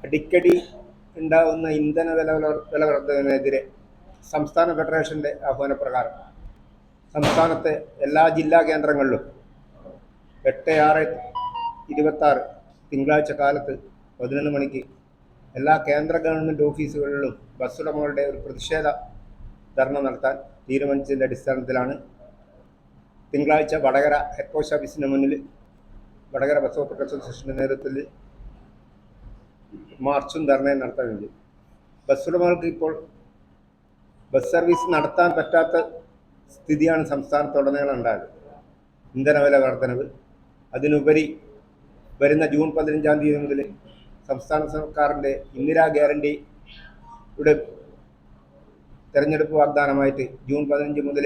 അടിക്കടി ഉണ്ടാകുന്ന ഇന്ധന വില വർധനവിനെതിരെ സംസ്ഥാന ഫെഡറേഷൻ്റെ ആഹ്വാനപ്രകാരം സംസ്ഥാനത്തെ എല്ലാ ജില്ലാ കേന്ദ്രങ്ങളിലും 8/6/26 തിങ്കളാഴ്ച കാലത്ത് 11 മണിക്ക് എല്ലാ കേന്ദ്ര ഗവൺമെൻറ് ഓഫീസുകളിലും ബസ്സുടമകളുടെ ഒരു പ്രതിഷേധ ധർണ നടത്താൻ തീരുമാനിച്ചതിൻ്റെ അടിസ്ഥാനത്തിലാണ് തിങ്കളാഴ്ച വടകര ഹെഡ് പോസ്റ്റ് ഓഫീസിന് മുന്നിൽ വടകര ബസ് ഓപ്പറേറ്റർ അസോസിയേഷൻ്റെ നേതൃത്വത്തിൽ മാർച്ചും ധർണയും നടത്താൻ വേണ്ടി. ബസ്സുടമകൾക്ക് ഇപ്പോൾ ബസ് സർവീസ് നടത്താൻ പറ്റാത്ത സ്ഥിതിയാണ് സംസ്ഥാനത്തുടനീളം ഉണ്ടായത്. ഇന്ധനവില വർധനവ്, അതിനുപരി വരുന്ന ജൂൺ 15-ാം തീയതി മുതൽ സംസ്ഥാന സർക്കാരിൻ്റെ ഇന്ദിരാ ഗ്യാരണ്ടിയുടെ തെരഞ്ഞെടുപ്പ് വാഗ്ദാനമായിട്ട് ജൂൺ 15 മുതൽ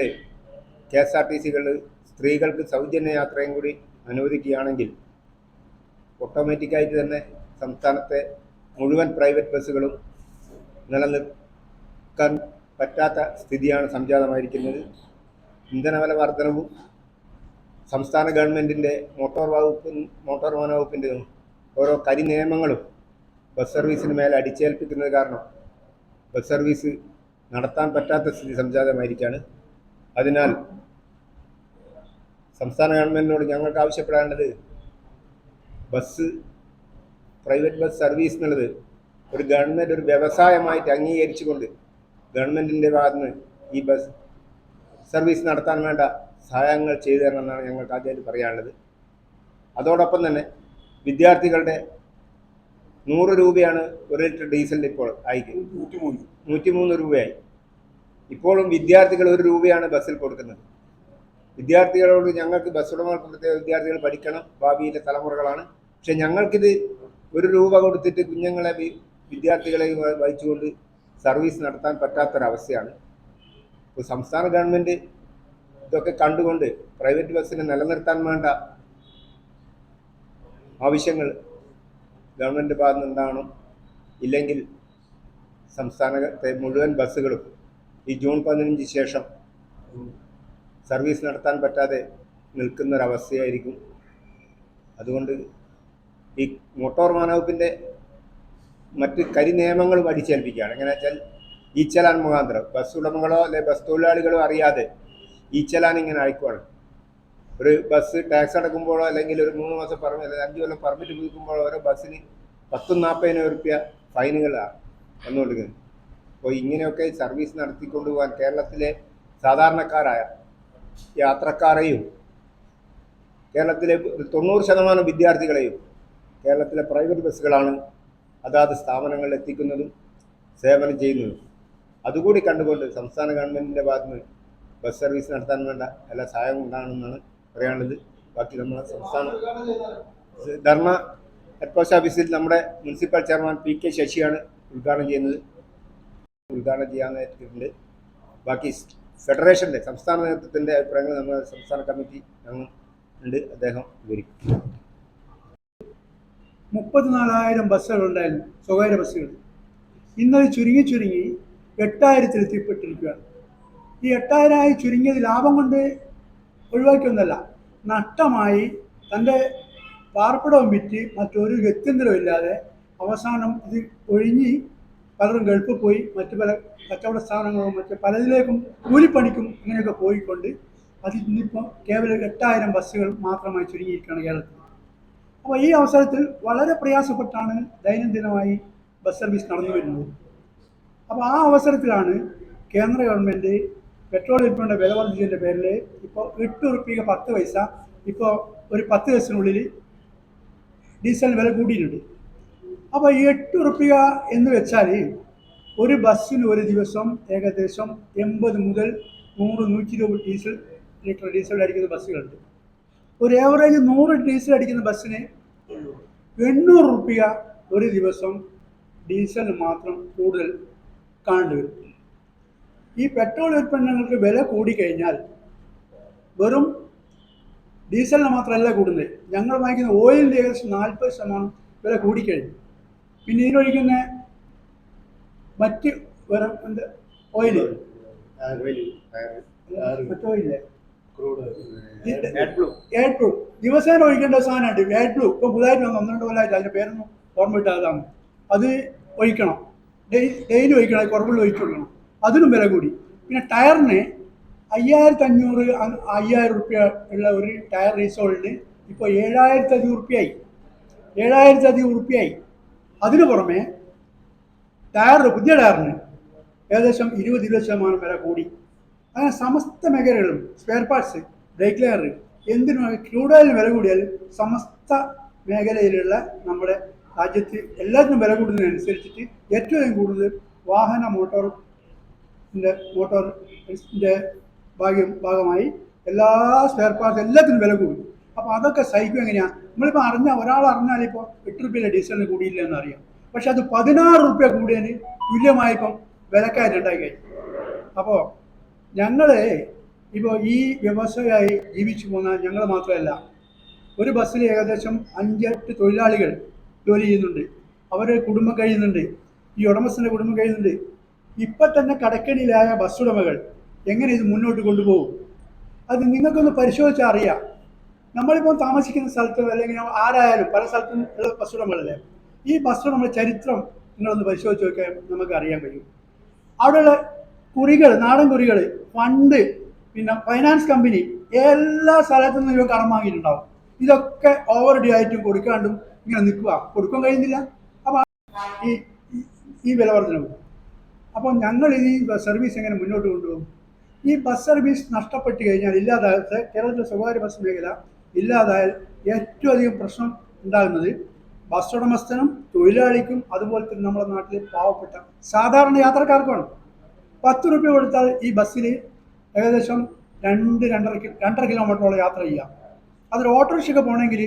KSRTCകളിൽ സ്ത്രീകൾക്ക് സൗജന്യ യാത്രയും കൂടി അനുവദിക്കുകയാണെങ്കിൽ ഓട്ടോമാറ്റിക്കായിട്ട് തന്നെ സംസ്ഥാനത്തെ മുഴുവൻ പ്രൈവറ്റ് ബസ്സുകളും നിലനിൽക്കാൻ പറ്റാത്ത സ്ഥിതിയാണ് സംജാതമായിരിക്കുന്നത്. ഇന്ധനവില വർധനവും സംസ്ഥാന ഗവൺമെൻറ്റിൻ്റെ മോട്ടോർ വാഹന വകുപ്പിൻ്റെ ഓരോ നിയമങ്ങളും ബസ് സർവീസിന് മേലെ അടിച്ചേൽപ്പിക്കുന്നത് കാരണം ബസ് സർവീസ് നടത്താൻ പറ്റാത്ത സ്ഥിതി സംജാതമായിരിക്കുകയാണ്. അതിനാൽ സംസ്ഥാന ഗവൺമെൻറ്റിനോട് ഞങ്ങൾക്ക് ആവശ്യപ്പെടാനുള്ളത്, പ്രൈവറ്റ് ബസ് സർവീസ് എന്നുള്ളത് ഒരു ഗവൺമെൻറ് ഒരു വ്യവസായമായിട്ട് അംഗീകരിച്ചുകൊണ്ട് ഗവൺമെൻറ്റിൻ്റെ ഭാഗത്തുനിന്ന് ഈ ബസ് സർവീസ് നടത്താൻ വേണ്ട സഹായങ്ങൾ ചെയ്തു തരണമെന്നാണ് ഞങ്ങൾക്ക് ആദ്യമായിട്ട് പറയാനുള്ളത്. അതോടൊപ്പം തന്നെ വിദ്യാർത്ഥികളുടെ 100 രൂപയാണ് 1 ലിറ്റർ ഡീസലിന് ഇപ്പോൾ ആയിക്ക് 103 രൂപയായി. ഇപ്പോഴും വിദ്യാർത്ഥികൾ 1 രൂപയാണ് ബസ്സിൽ കൊടുക്കുന്നത്. വിദ്യാർത്ഥികളോട് ഞങ്ങൾക്ക് ബസ് ഉടമകൾക്ക് വിദ്യാർത്ഥികൾ പഠിക്കണം, ഭാവിയിലെ തലമുറകളാണ്. പക്ഷെ ഞങ്ങൾക്കിത് 1 രൂപ കൊടുത്തിട്ട് കുഞ്ഞുങ്ങളെ വിദ്യാർത്ഥികളെ വഹിച്ചുകൊണ്ട് സർവീസ് നടത്താൻ പറ്റാത്തൊരവസ്ഥയാണ്. ഇപ്പോൾ സംസ്ഥാന ഗവൺമെൻറ് ഇതൊക്കെ കണ്ടുകൊണ്ട് പ്രൈവറ്റ് ബസ്സിനെ നിലനിർത്താൻ വേണ്ട ആവശ്യങ്ങൾ ഗവൺമെൻറ് ഭാഗത്ത് നിന്നുണ്ടാകണം. ഇല്ലെങ്കിൽ സംസ്ഥാനത്തെ മുഴുവൻ ബസ്സുകളും ഈ ജൂൺ 15 ശേഷം സർവീസ് നടത്താൻ പറ്റാതെ നിൽക്കുന്നൊരവസ്ഥയായിരിക്കും. അതുകൊണ്ട് ഈ മോട്ടോർ വാഹന വകുപ്പിൻ്റെ മറ്റ് നിയമങ്ങളും അടിച്ചേൽപ്പിക്കുകയാണ്. എങ്ങനെ വെച്ചാൽ ഈ ചലാൻ മുഖാന്തരം ബസ് ഉടമകളോ അല്ലെ ബസ് തൊഴിലാളികളോ അറിയാതെ ഈ ചലാൻ ഇങ്ങനെ അയക്കുവാണ്. ഒരു ബസ് ടാക്സ് അടക്കുമ്പോഴോ അല്ലെങ്കിൽ ഒരു 3 മാസം അല്ലെങ്കിൽ 5 കൊല്ലം പെർമിറ്റ് പുതുക്കുമ്പോഴോ ഓരോ ബസ്സിന് 10-40 രൂപ ഫൈനുകളാണ് വന്നുകൊണ്ടിരിക്കുന്നത്. അപ്പോൾ ഇങ്ങനെയൊക്കെ സർവീസ് നടത്തിക്കൊണ്ടു പോകാൻ കേരളത്തിലെ സാധാരണക്കാരായ യാത്രക്കാരെയും കേരളത്തിലെ 90% വിദ്യാർത്ഥികളെയും കേരളത്തിലെ പ്രൈവറ്റ് ബസ്സുകളാണ് അതാത് സ്ഥാപനങ്ങളിൽ എത്തിക്കുന്നതും സേവനം ചെയ്യുന്നതും. അതുകൂടി കണ്ടുകൊണ്ട് സംസ്ഥാന ഗവൺമെൻറ്റിൻ്റെ ഭാഗത്തുനിന്ന് ബസ് സർവീസ് നടത്താൻ വേണ്ട എല്ലാ സഹായവും ഉണ്ടാകണമെന്നാണ് പറയാനുള്ളത്. ബാക്കി നമ്മുടെ സംസ്ഥാന ധർണ ഹെഡ് പോസ്റ്റ് ഓഫീസിൽ നമ്മുടെ മുനിസിപ്പൽ ചെയർമാൻ PK ശശിയാണ് ഉദ്ഘാടനം ചെയ്യാനായിട്ടുണ്ട്. ബാക്കി ഫെഡറേഷൻ്റെ സംസ്ഥാന നേതൃത്വത്തിൻ്റെ അഭിപ്രായങ്ങൾ നമ്മുടെ സംസ്ഥാന കമ്മിറ്റി ഉണ്ട്, അദ്ദേഹം വിവരിക്കും. 34,000 ബസ്സുകളുണ്ടായിരുന്നു, സ്വകാര്യ ബസ്സുകൾ. ഇന്നത് ചുരുങ്ങി 8,000 എത്തിപ്പെട്ടിരിക്കുകയാണ്. ഈ 8,000 ചുരുങ്ങിയത് ലാഭം കൊണ്ട് ഒഴിവാക്കിയൊന്നല്ല, നഷ്ടമായി തൻ്റെ പാർപ്പിടവും വിറ്റ് മറ്റൊരു ഗത്യന്തരവും ഇല്ലാതെ അവസാനം ഇത് ഒഴിഞ്ഞ് പലരും ഗൾഫിൽ പോയി മറ്റു പല കച്ചവട സ്ഥാപനങ്ങളും മറ്റ് പലതിലേക്കും കൂലിപ്പണിക്കും ഇങ്ങനെയൊക്കെ പോയിക്കൊണ്ട് അതിൽ ഇന്നിപ്പോൾ കേവലം 8,000 ബസ്സുകൾ മാത്രമായി ചുരുങ്ങിയിരിക്കുകയാണ് കേരളത്തിൽ. അപ്പോൾ ഈ അവസരത്തിൽ വളരെ പ്രയാസപ്പെട്ടാണ് ദൈനംദിനമായി ബസ് സർവീസ് നടന്നു വരുന്നത്. അപ്പോൾ ആ അവസരത്തിലാണ് കേന്ദ്ര ഗവൺമെൻറ് പെട്രോൾ ഉൽപ്പന്നങ്ങളുടെ വില വർദ്ധിച്ചതിൻ്റെ പേരിൽ ഇപ്പോൾ 8 രൂപയ്ക്ക് 10 പൈസ ഇപ്പോൾ ഒരു 10 ദിവസത്തിനുള്ളിൽ ഡീസലിന് വില കൂടിയിട്ടുണ്ട്. അപ്പോൾ ഈ 8 രൂപ എന്ന് വെച്ചാൽ ഒരു ബസ്സിന് ഒരു ദിവസം ഏകദേശം 80 മുതൽ 100-120 ലിറ്റർ ഡീസൽ അടിക്കുന്ന ബസ്സുകളുണ്ട്. ഒരു ഏവറേജ് 100 ഡീസൽ അടിക്കുന്ന ബസ്സിന് 800 രൂപ ഒരു ദിവസം ഡീസലിന് മാത്രം കൂടുതൽ കാണേണ്ടി വരും. ഈ പെട്രോൾ ഉൽപ്പന്നങ്ങൾക്ക് വില കൂടിക്കഴിഞ്ഞാൽ വെറും ഡീസലിന് മാത്രമല്ല കൂടുന്നത്, ഞങ്ങൾ വാങ്ങിക്കുന്ന ഓയിലിൻ്റെ ഏകദേശം 40% വില കൂടിക്കഴിഞ്ഞു. പിന്നെ ഇതിനൊഴിക്കുന്ന മറ്റ് വേറെ ഓയില് മറ്റോയില്ലേ എയർ ബ്ലൂ ദിവസേന ഒഴിക്കേണ്ട സാധനമുണ്ട്. എയർ ബ്ലൂ ഇപ്പം പുതുതായിട്ട് 1-2 കൊല്ലമായിട്ട് അതിൻ്റെ പേരൊന്നും ഓർമ്മ കിട്ടാതാണ്. അത് ഒഴിക്കണം, ഡെയിലി ഒഴിക്കണം, കുറവുള്ള ഒഴിച്ചു കൊടുക്കണം, അതിനും വില കൂടി. പിന്നെ ടയറിന് 5500 5000 റുപ്യ ഉള്ള ഒരു ടയർ റീസോളിന് ഇപ്പോൾ 7000 റുപ്യായി, 7000 റുപ്യായി. അതിനു പുറമെ പുതിയ ടയറിന് ഏകദേശം 20% വില കൂടി. അങ്ങനെ സമസ്ത മേഖലകളും സ്പെയർ പാർട്സ്, ബ്രേക്ക് ലെയർ, എന്തിനും ക്രൂഡ് ഓയിലിന് വില കൂടിയാൽ സമസ്ത മേഖലയിലുള്ള നമ്മുടെ രാജ്യത്ത് എല്ലാത്തിനും വില കൂടുന്നതിനനുസരിച്ചിട്ട് ഏറ്റവും കൂടുതൽ വാഹന മോട്ടോറിൻ്റെ ഭാഗമായി എല്ലാ സ്പെയർ പാർട്സ് എല്ലാത്തിനും വില കൂടും. അപ്പോൾ അതൊക്കെ സഹിക്കും എങ്ങനെയാണ്? നമ്മളിപ്പോൾ ഒരാൾ അറിഞ്ഞാൽ ഇപ്പോൾ 8 റുപ്യയിലെ ഡീസലിന് കൂടിയില്ല എന്നറിയാം. പക്ഷെ അത് 16 റുപ്യ കൂടിയതിന് തുല്യമായിപ്പം വിലക്കയറ്റുണ്ടായി കഴിഞ്ഞു. അപ്പോൾ ഞങ്ങൾ ഇപ്പോൾ ഈ വ്യവസായമായി ജീവിച്ചു പോകുന്ന ഞങ്ങൾ മാത്രമല്ല, ഒരു ബസ്സിൽ ഏകദേശം 5-8 തൊഴിലാളികൾ ജോലി ചെയ്യുന്നുണ്ട്. അവർ കുടുംബം കഴിയുന്നുണ്ട്, ഈ ഉടമസ്ഥൻ്റെ കുടുംബം കഴിയുന്നുണ്ട്. ഇപ്പം തന്നെ കടക്കണിയിലായ ബസ് ഉടമകൾ എങ്ങനെ ഇത് മുന്നോട്ട് കൊണ്ടുപോകും? അത് നിങ്ങൾക്കൊന്ന് പരിശോധിച്ചാൽ അറിയാം. നമ്മളിപ്പോൾ താമസിക്കുന്ന സ്ഥലത്ത് അല്ലെങ്കിൽ ആരായാലും പല സ്ഥലത്തും ഉള്ള ബസ് ഉടമകളല്ലേ, ഈ ബസ് ഉടമയുടെ ചരിത്രം നിങ്ങളൊന്ന് പരിശോധിച്ച് നോക്കിയാൽ നമുക്ക് അറിയാൻ കഴിയും. അവിടെയുള്ള കുറികൾ, നാടൻ കുറികൾ, ഫണ്ട്, പിന്നെ ഫൈനാൻസ് കമ്പനി, എല്ലാ സ്ഥലത്തു നിന്നും ഇവ കടം വാങ്ങിയിട്ടുണ്ടാവും. ഇതൊക്കെ ഓവർ ഡ്യൂ ആയിട്ടും കൊടുക്കാണ്ടും ഇങ്ങനെ നിൽക്കുക, കൊടുക്കാൻ കഴിയുന്നില്ല. അപ്പോൾ ഈ വില വർധനവും. അപ്പോൾ ഞങ്ങൾ ഈ സർവീസ് എങ്ങനെ മുന്നോട്ട് കൊണ്ടുപോകും? ഈ ബസ് സർവീസ് നഷ്ടപ്പെട്ട് കഴിഞ്ഞാൽ, ഇല്ലാതായ കേരളത്തിലെ സ്വകാര്യ ബസ് മേഖല ഇല്ലാതായാൽ ഏറ്റവും അധികം പ്രശ്നം ഉണ്ടാകുന്നത് ബസ് ഉടമസ്ഥനും തൊഴിലാളിക്കും അതുപോലെ തന്നെ നമ്മുടെ നാട്ടിലെ പാവപ്പെട്ട സാധാരണ യാത്രക്കാർക്കുമാണ്. 10 റുപ്യ കൊടുത്താൽ ഈ ബസ്സിൽ ഏകദേശം 2-2.5 കിലോമീറ്ററോളം യാത്ര ചെയ്യാം. അതൊരു ഓട്ടോറിക്ഷയ്ക്ക് പോകണമെങ്കിൽ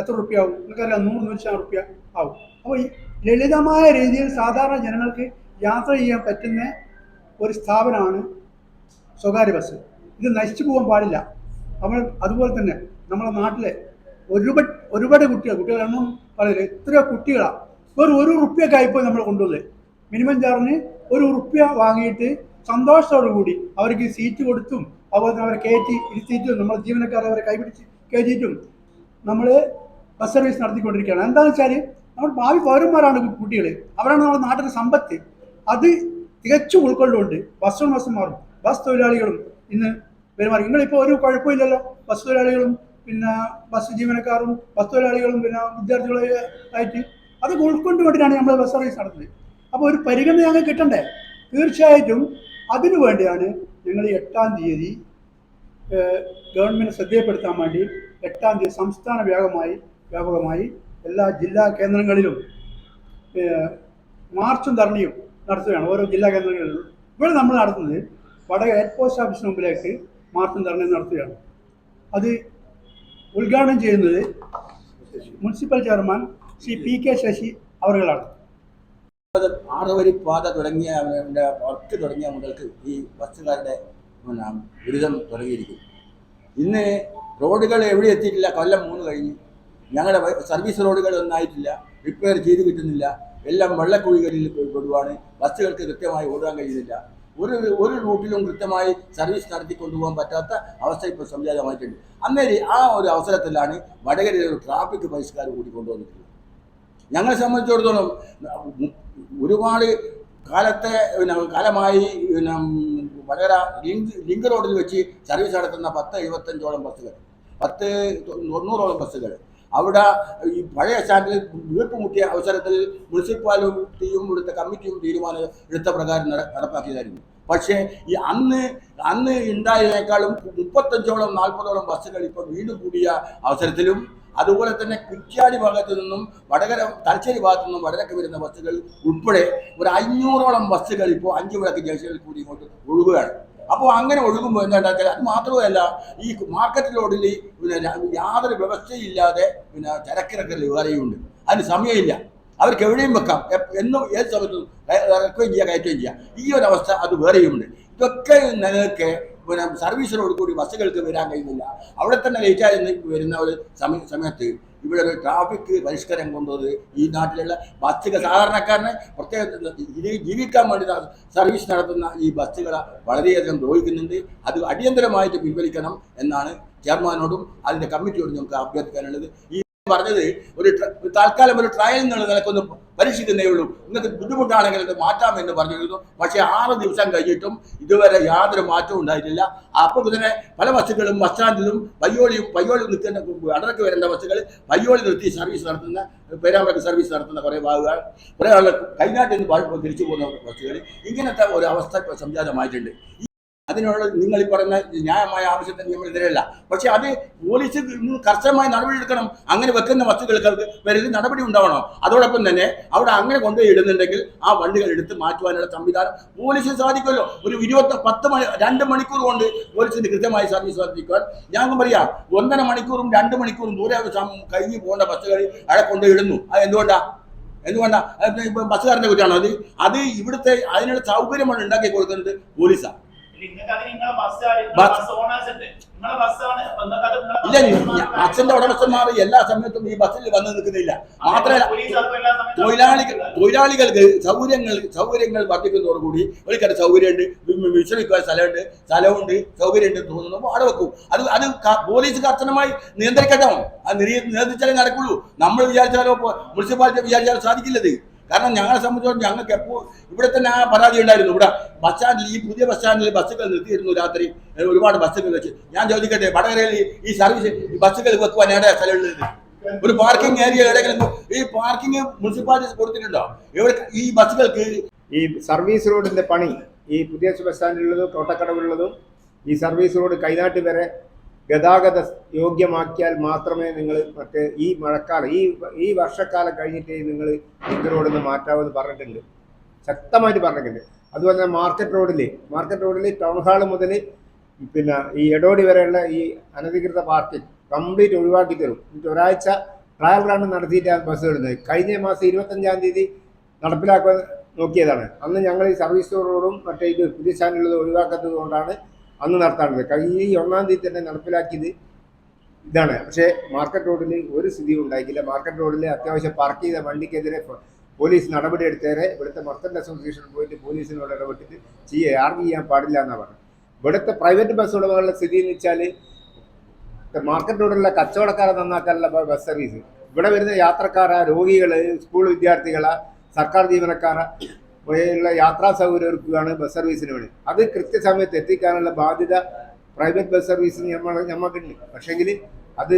എത്ര റുപ്യ ആവും? നിങ്ങൾക്കറിയാം, 100-150 റുപ്യ ആവും. അപ്പോൾ ഈ ലളിതമായ രീതിയിൽ സാധാരണ ജനങ്ങൾക്ക് യാത്ര ചെയ്യാൻ പറ്റുന്ന ഒരു സ്ഥാപനമാണ് സ്വകാര്യ ബസ്. ഇത് നശിച്ചു പോകാൻ പാടില്ല. അതുപോലെ തന്നെ നമ്മുടെ നാട്ടിലെ ഒരുപാട് കുട്ടികളെണ്ണം പറയില്ല, എത്രയോ കുട്ടികളാണ് വെറും 1 റുപ്യക്കായിപ്പോൾ നമ്മൾ കൊണ്ടുവന്നത്. മിനിമം ചാർജിന് 1 റുപ്യ വാങ്ങിയിട്ട് സന്തോഷത്തോടു കൂടി അവർക്ക് സീറ്റ് കൊടുത്തും അതുപോലെ തന്നെ അവരെ കയറ്റി ഇരുത്തിയിട്ടും നമ്മുടെ ജീവനക്കാരെ അവരെ കൈപിടിച്ച് കയറ്റിയിട്ടും നമ്മൾ ബസ് സർവീസ് നടത്തിക്കൊണ്ടിരിക്കുകയാണ്. എന്താണെന്ന് വെച്ചാൽ നമ്മൾ ഭാവി പൗരന്മാരാണ് കുട്ടികൾ, അവരാണ് നമ്മുടെ നാട്ടിലെ സമ്പത്ത്. അത് തികച്ചും ഉൾക്കൊള്ളുകൊണ്ട് ബസ് ഉടമസ്ഥന്മാരും ബസ് തൊഴിലാളികളും ഇന്ന് പെരുമാറി. നിങ്ങളിപ്പോൾ ഒരു കുഴപ്പമില്ലല്ലോ, ബസ് തൊഴിലാളികളും പിന്നെ ബസ് ജീവനക്കാരും ബസ് തൊഴിലാളികളും പിന്നെ വിദ്യാർത്ഥികളായിട്ട് അതൊക്കെ ഉൾക്കൊണ്ടുകൊണ്ടിട്ടാണ് നമ്മൾ ബസ് സർവീസ് നടത്തുന്നത്. അപ്പോൾ ഒരു പരിഗണന ഞങ്ങൾക്ക് കിട്ടണ്ടേ? തീർച്ചയായിട്ടും അതിനു വേണ്ടിയാണ് ഞങ്ങൾ 8-ാം തീയതി ഗവൺമെൻറ് ശ്രദ്ധയപ്പെടുത്താൻ വേണ്ടി 8-ാം തീയതി സംസ്ഥാന വ്യാപകമായി എല്ലാ ജില്ലാ കേന്ദ്രങ്ങളിലും മാർച്ചും ധർണിയും നടത്തുകയാണ്. ഓരോ ജില്ലാ കേന്ദ്രങ്ങളിലും ഇവിടെ നമ്മൾ നടത്തുന്നത് വടകര ഹെഡ് പോസ്റ്റ് ഓഫീസിന് മുമ്പിലേക്ക് മാർച്ചും ധർണിയും നടത്തുകയാണ്. അത് ഉദ്ഘാടനം ചെയ്യുന്നത് municipal chairman Shri PK Sasi അവറുകളാണ്. 6 വരി പാത തുടങ്ങിയ വർക്ക് തുടങ്ങിയ മുതൽക്ക് ഈ ബസ്സുകാരുടെ ദുരിതം തുടങ്ങിയിരിക്കും. ഇന്ന് റോഡുകൾ എവിടെ എത്തിയിട്ടില്ല. കൊല്ലം 3 കഴിഞ്ഞു. ഞങ്ങളുടെ സർവീസ് റോഡുകൾ ഒന്നായിട്ടില്ല, റിപ്പയർ ചെയ്ത് കിട്ടുന്നില്ല. എല്ലാം വെള്ളക്കുഴികളിൽ കൊടുവാണ്. ബസ്സുകൾക്ക് കൃത്യമായി ഓടാൻ കഴിയുന്നില്ല. ഒരു റൂട്ടിലും കൃത്യമായി സർവീസ് നടത്തിക്കൊണ്ടുപോകാൻ പറ്റാത്ത അവസ്ഥ ഇപ്പോൾ സംജാതമായിട്ടുണ്ട്. അന്നേരം ആ ഒരു അവസരത്തിലാണ് വടകരയിൽ ഒരു ട്രാഫിക് പരിഷ്കാരം കൂടി കൊണ്ടുവന്നിട്ടുള്ളത്. ഞങ്ങളെ സംബന്ധിച്ചിടത്തോളം ഒരുപാട് കാലമായി വടകര ലിങ്ക് റോഡിൽ വെച്ച് സർവീസ് നടത്തുന്ന 10-75ഓളം ബസ്സുകൾ, 10-90ഓളം ബസ്സുകൾ അവിടെ ഈ പഴയ സ്റ്റാൻഡിൽ വീർപ്പുമുട്ടിയ അവസരത്തിൽ മുനിസിപ്പാലിറ്റിയും ഇവിടുത്തെ കമ്മിറ്റിയും തീരുമാനം എടുത്ത പ്രകാരം നടപ്പാക്കിയതായിരുന്നു. പക്ഷേ ഈ അന്ന് ഉണ്ടായതിനേക്കാളും 35ഓളം 40ഓളം ബസ്സുകൾ ഇപ്പോൾ വീണ്ടും കൂടിയ അവസരത്തിലും അതുപോലെ തന്നെ കുറ്റ്യാടി ഭാഗത്തു നിന്നും വടകര തലശ്ശേരി ഭാഗത്തു നിന്നും വടകരക്ക് വരുന്ന ബസ്സുകൾ ഉൾപ്പെടെ ഒരു 500ഓളം ബസ്സുകൾ ഇപ്പോൾ 5 വിളക്ക് ജംഗ്ഷനിൽ കൂടി ഇങ്ങോട്ട് ഒഴുകുകയാണ്. അപ്പോൾ അങ്ങനെ ഒഴുകുമ്പോൾ എന്താണ്ടാക്കിയാൽ അത് മാത്രമല്ല, ഈ മാർക്കറ്റ് റോഡിൽ യാതൊരു വ്യവസ്ഥയില്ലാതെ ചരക്കിറക്കൽ വേറെയുണ്ട്. അതിന് സമയമില്ല. അവർക്ക് എവിടെയും വെക്കാം, എന്നും ഏത് സമയത്തും ഇറക്കുകയും ചെയ്യാം, കയറ്റുകയും ചെയ്യാം. ഈ ഒരു അവസ്ഥ അത് വേറെയുമുണ്ട്. ഇതൊക്കെ നിലനിൽക്കെ സർവീസ് റോഡ് കൂടി ബസ്സുകൾക്ക് വരാൻ കഴിയുന്നില്ല. അവിടെ തന്നെ ലേറ്റായി വരുന്ന ഒരു സമയത്ത് ഇവിടെ ഒരു ട്രാഫിക് പരിഷ്കാരം കൊണ്ടുവന്നത് ഈ നാട്ടിലുള്ള ബസ്സുകൾ സാധാരണക്കാരനെ പ്രത്യേക ജീവിക്കാൻ വേണ്ടി സർവീസ് നടത്തുന്ന ഈ ബസ്സുകളെ വളരെയധികം ദ്രോഹിക്കുന്നുണ്ട്. അത് അടിയന്തരമായിട്ട് പിൻവലിക്കണം എന്നാണ് ചെയർമാനോടും അതിൻ്റെ കമ്മിറ്റിയോടും നമുക്ക് അഭ്യർത്ഥിക്കാനുള്ളത്. ഈ പറഞ്ഞത് ഒരു താൽക്കാലം ഒരു ട്രയൽ എന്നുള്ള നിലക്കൊന്ന് പരീക്ഷിക്കുന്നേ ഉള്ളൂ, നിങ്ങൾക്ക് ബുദ്ധിമുട്ടാണെങ്കിൽ ഇത് മാറ്റാമെന്ന് പറഞ്ഞിരുന്നു. പക്ഷേ 6 ദിവസം കഴിഞ്ഞിട്ടും ഇതുവരെ യാതൊരു മാറ്റവും ഉണ്ടായിട്ടില്ല. അപ്പോൾ തന്നെ പല ബസ്സുകളും ബസ് സ്റ്റാൻഡിലും പയ്യോളി നിൽക്കുന്ന അടർക്ക് വരേണ്ട ബസ്സുകൾ പയ്യോളി നിർത്തി സർവീസ് നടത്തുന്ന, പേരാമ്പ്രക്ക് സർവീസ് നടത്തുന്ന കുറേ ആളുകൾ കൈനാട്ടിൽ നിന്ന് തിരിച്ചു പോകുന്ന ബസ്സുകൾ, ഇങ്ങനത്തെ ഒരു അവസ്ഥ ഇപ്പോൾ സംജാതമായിട്ടുണ്ട്. അതിനുള്ള നിങ്ങൾ ഈ പറയുന്ന ന്യായമായ ആവശ്യത്തിന് നമ്മൾ എതിരല്ല. പക്ഷെ അത് പോലീസ് കർശനമായ നടപടിയെടുക്കണം. അങ്ങനെ വെക്കുന്ന ബസ്സുകൾക്ക് വരുന്ന നടപടി ഉണ്ടാവണം. അതോടൊപ്പം തന്നെ അവിടെ അങ്ങനെ കൊണ്ടുപോയി ഇടുന്നുണ്ടെങ്കിൽ ആ വണ്ടികൾ എടുത്ത് മാറ്റുവാനുള്ള സംവിധാനം പോലീസിന് സാധിക്കുമല്ലോ. ഒരു 2 മണിക്കൂർ കൊണ്ട് പോലീസിന് കൃത്യമായി സർവീസ് വർദ്ധിക്കുവാൻ ഞാൻ പറയാം. 1.5 മണിക്കൂറും 2 മണിക്കൂറും ദൂരെ കഴിഞ്ഞ് പോകേണ്ട ബസ്സുകൾ അവിടെ കൊണ്ടുപോയി ഇടുന്നു. അത് എന്തുകൊണ്ടാ ബസ്സുകാരൻ്റെ കുറ്റമാണോ? അത് ഇവിടുത്തെ അതിനുള്ള സൗകര്യമാണ് ഉണ്ടാക്കി കൊടുക്കുന്നത് പോലീസാണ്. ഇല്ല, ബസ്സിന്റെ ഉടമസ്ഥന്മാർ എല്ലാ സമയത്തും ഈ ബസ്സിൽ വന്ന് നിൽക്കുന്നില്ല. മാത്രമല്ല തൊഴിലാളികൾക്ക് സൗകര്യങ്ങൾ വർദ്ധിക്കുന്നതോടുകൂടി ഒരിക്കലും സൗകര്യമുണ്ട്, വിശ്രമിക്കാൻ സ്ഥലമുണ്ട്, സൗകര്യമുണ്ട് തോന്നുന്നു അവിടെ വെക്കും. അത് പോലീസ് കർശനമായി നിയന്ത്രിക്കട്ടോ. അത് നിയന്ത്രിച്ചാലേ നടക്കുള്ളൂ. നമ്മൾ വിചാരിച്ചാലോ മുനിസിപ്പാലിറ്റി വിചാരിച്ചാലോ സാധിക്കില്ലത്. കാരണം ഞങ്ങളെ സംബന്ധിച്ചിടത്തോളം ഞങ്ങൾക്ക് എപ്പോൾ ഇവിടെ തന്നെ ആ പരാതി ഉണ്ടായിരുന്നു. ഇവിടെ ബസ് സ്റ്റാൻഡിൽ, ഈ പുതിയ ബസ് സ്റ്റാൻഡിൽ ബസ്സുകൾ നിർത്തിയിരുന്നു രാത്രി, ഒരുപാട് ബസ്സുകൾ വെച്ച്. ഞാൻ ചോദിക്കട്ടെ, വടകരയിൽ ഈ സർവീസ് ബസ്സുകൾ വെക്കുവാൻ എവിടെ സ്ഥലമുള്ളത്? ഒരു പാർക്കിംഗ് ഏരിയ എവിടെയെങ്കിലും ഈ പാർക്കിംഗ് മുനിസിപ്പാലിറ്റി കൊടുത്തിട്ടുണ്ടോ? ഇവിടെ ഈ ബസ്സുകൾക്ക് ഈ സർവീസ് റോഡിന്റെ പണി, ഈ പുതിയ ബസ് സ്റ്റാൻഡിലുള്ളതും തോട്ടക്കടവുള്ളതും ഈ സർവീസ് റോഡ് കൈനാട്ടി വരെ ഗതാഗത യോഗ്യമാക്കിയാൽ മാത്രമേ നിങ്ങൾ മറ്റേ ഈ മഴക്കാലം ഈ വർഷക്കാലം കഴിഞ്ഞിട്ട് നിങ്ങൾ ലിങ്ക് റോഡിൽ നിന്ന് മാറ്റാമെന്ന് പറഞ്ഞിട്ടുണ്ട്, ശക്തമായിട്ട് പറഞ്ഞിട്ടുണ്ട്. അതുപോലെ തന്നെ മാർക്കറ്റ് റോഡിൽ ടൗൺ ഹാൾ മുതൽ പിന്നെ ഈ എടോടി വരെയുള്ള ഈ അനധികൃത പാർക്കിംഗ് കംപ്ലീറ്റ് ഒഴിവാക്കി തരും. എന്നിട്ട് ഒരാഴ്ച ട്രയൽ റൺ നടത്തിയിട്ടാണ് ബസ് ഇടുന്നത്. കഴിഞ്ഞ മാസം 25-ാം തീയതി നടപ്പിലാക്കാൻ നോക്കിയതാണ്. അന്ന് ഞങ്ങൾ ഈ സർവീസ് റോഡും മറ്റേ ഇത് പുതിയ സ്റ്റാൻഡിലുള്ളത് ഒഴിവാക്കാത്തത് കൊണ്ടാണ് അന്ന് നടത്താറുണ്ട്. ഈ 1-ാം തീയതി തന്നെ നടപ്പിലാക്കിയത് ഇതാണ്. പക്ഷേ മാർക്കറ്റ് റോഡിൽ ഒരു സ്ഥിതിയും ഉണ്ടായിക്കില്ല. മാർക്കറ്റ് റോഡിൽ അത്യാവശ്യം പാർക്ക് ചെയ്ത വണ്ടിക്കെതിരെ പോലീസ് നടപടി എടുത്തേരെ ഇവിടുത്തെ മർച്ചൻ്റ് അസോസിയേഷൻ പോയിട്ട് പോലീസിനോട് ഇടപെട്ടിട്ട് ആർക്കും ചെയ്യാൻ പാടില്ല എന്നാണ് പറഞ്ഞത്. ഇവിടുത്തെ പ്രൈവറ്റ് ബസ് ഉടമകളുടെ സ്ഥിതി എന്ന് വെച്ചാൽ മാർക്കറ്റ് റോഡിലുള്ള കച്ചവടക്കാരെ നന്നാക്കാനുള്ള ബസ് സർവീസ്, ഇവിടെ വരുന്ന യാത്രക്കാരാ, രോഗികൾ, സ്കൂൾ വിദ്യാർത്ഥികളാ, സർക്കാർ ജീവനക്കാരാ ഉള്ള യാത്രാ സൗകര്യം ഒരുക്കുകയാണ് ബസ് സർവീസിന് വേണ്ടി. അത് കൃത്യസമയത്ത് എത്തിക്കാനുള്ള ബാധ്യത പ്രൈവറ്റ് ബസ് സർവീസിന് ഞമ്മക്കുണ്ട്. പക്ഷേങ്കിൽ അത്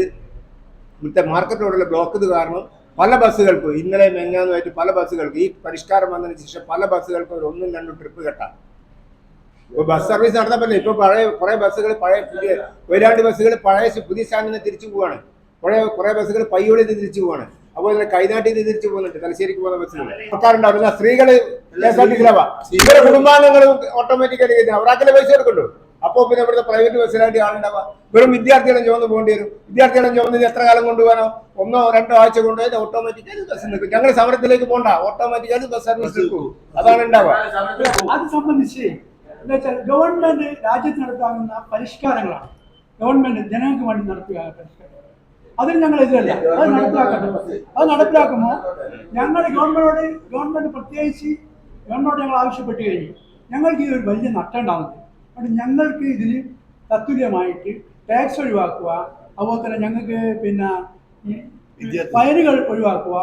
ഇവിടുത്തെ മാർക്കറ്റ് റോഡിലെ ബ്ലോക്ക് കാരണം പല ബസ്സുകൾക്കും ഇന്നലെ മെങ്ങാന്നുമായിട്ട് പല ബസ്സുകൾക്ക് ഈ പരിഷ്കാരം വന്നതിന് ശേഷം പല ബസ്സുകൾക്കും ഒരു 1-2 ട്രിപ്പ് കെട്ടാം. ഇപ്പോൾ ബസ് സർവീസ് നടന്നപ്പോൾ ഇപ്പോൾ കുറേ ബസ്സുകൾ പുതിയ കൊയിലാണ്ടി ബസ്സുകൾ പുതിയ സ്റ്റാൻഡിൽ നിന്ന് തിരിച്ചു പോവാണ്. കുറേ ബസ്സുകൾ പയ്യോളിൽ നിന്ന് തിരിച്ചു പോവാണ്. അതുപോലെ തന്നെ കൈനാട്ടിൽ നിന്ന് തിരിച്ചു പോകുന്നുണ്ട്, തലശ്ശേരിക്ക് പോകുന്ന ബസ്സുകൾ. ആൾക്കാരുണ്ടാവില്ല, സ്ത്രീകള് ഇവരെ കുടുംബാംഗങ്ങളും ഓട്ടോമാറ്റിക്കായിട്ട് അവരാക്കല്ലേ പൈസ എടുക്കുള്ളൂ. അപ്പോൾ പിന്നെ ഇവിടുത്തെ പ്രൈവറ്റ് ബസ്സിലായിട്ട് ആളുണ്ടാവാം. വെറും വിദ്യാർത്ഥികളും ചുമന്ന് പോകേണ്ടി വരും. വിദ്യാർത്ഥികളും ചുമന്ന് എത്ര കാലം കൊണ്ടുപോകാനോ? 1-2 ആഴ്ച കൊണ്ടുപോയി ഓട്ടോമാറ്റിക്കായിട്ട് ബസ് നിൽക്കും. ഞങ്ങൾ സമരത്തിലേക്ക് പോകണ്ട, ഓട്ടോമാറ്റിക്കായിട്ട് ബസ് സർവീസ് നിൽക്കും. അതാണ് ഉണ്ടാവുക. അത് സംബന്ധിച്ച് എന്താ വെച്ചാൽ ഗവൺമെന്റ് രാജ്യത്ത് നടത്താവുന്ന പരിഷ്കാരങ്ങളാണ്. ഗവൺമെന്റ് ജനങ്ങൾക്ക് വേണ്ടി നടത്തുക പരിഷ്കാരം. അതിന് ഞങ്ങൾ എതിരല്ല. അത് നടപ്പിലാക്കുമ്പോൾ ഞങ്ങൾ ഗവൺമെന്റ് പ്രത്യേകിച്ച് ഗവൺമെന്റ് ഞങ്ങൾ ആവശ്യപ്പെട്ട് കഴിഞ്ഞു. ഞങ്ങൾക്ക് ഇതൊരു വലിയ നഷ്ടം ഉണ്ടാകുന്നത്. അതുകൊണ്ട് ഞങ്ങൾക്ക് ഇതിന് തത്തുല്യമായിട്ട് ടാക്സ് ഒഴിവാക്കുക, അതുപോലെ തന്നെ ഞങ്ങൾക്ക് പിന്നെ ഈ ഫയലുകൾ ഒഴിവാക്കുക,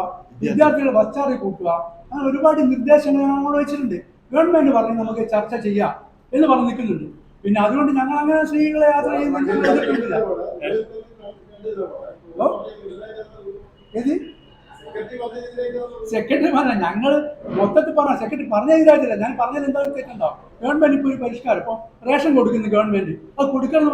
വിദ്യാർത്ഥികൾ ബസ് ചാർജ് കൂട്ടുക, അങ്ങനെ ഒരുപാട് നിർദ്ദേശങ്ങൾ ഞങ്ങൾ വെച്ചിട്ടുണ്ട്. ഗവൺമെന്റ് പറഞ്ഞ് നമുക്ക് ചർച്ച ചെയ്യാം എന്ന് പറഞ്ഞ് നിൽക്കുന്നുണ്ട്. പിന്നെ അതുകൊണ്ട് ഞങ്ങൾ അങ്ങനെ സ്ത്രീകളെ യാത്ര ചെയ്യുന്നില്ല. സെക്രട്ടറി പറഞ്ഞ ഞങ്ങൾ മൊത്തത്തിൽ പറഞ്ഞ സെക്രട്ടറി പറഞ്ഞ ഇതായിട്ടില്ല. ഞാൻ പറഞ്ഞത് എന്തായാലും തെറ്റുണ്ടോ? ഗവൺമെന്റ് ഇപ്പോൾ ഒരു പരിഷ്കാരം, ഇപ്പോൾ റേഷൻ കൊടുക്കുന്നു ഗവൺമെന്റ്, അത് കൊടുക്കണം.